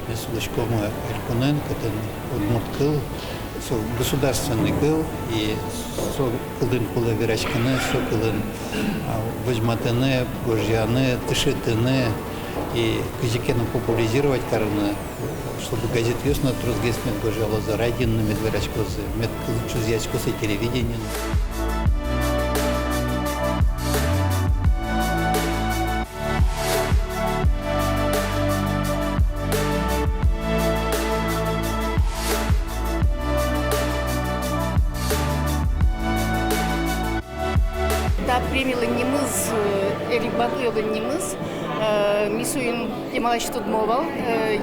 Ачме Лучкома Элькуненко, Удмурткыл, государственный кыл, и со кылдын кулы верачканы, со кылын возьматыны, гожьяны, тышитыны, и кызикену популяризировать карны, чтобы газет «Весна» трузгес медгожала за радин, медверачкозы, медкылчузьячкосы телевидение. Да, премиялыннымыз, эрибатлылыннымыз, мисуин темалаш tudmowal,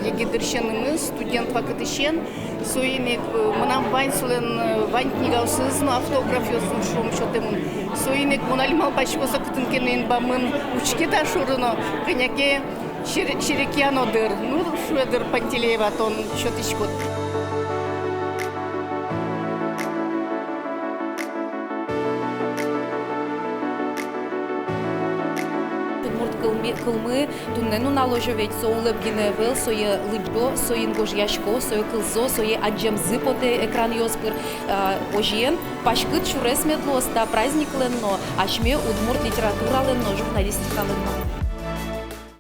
егидыршенымыз, студент вакытышен, соимек мынам вань сулен вань книгаусыз, но автограф ёсун шум шотемун. Соимек моналимал башкоса кытынкенен бамын учке ташурыно, коняке шерекьянодыр, ну шуэдыр Пантелеева тон шотишкот. Кылмы туннену наложовать соулеп гиневел, сое лыбдо, соин гожьяшко, сое кылзо, сое аджемзы поте экран ёспыр ожиен, пашкыт шурес медлос, да праздник ленно, ашме удмурт литература ленно, журналистика ленно.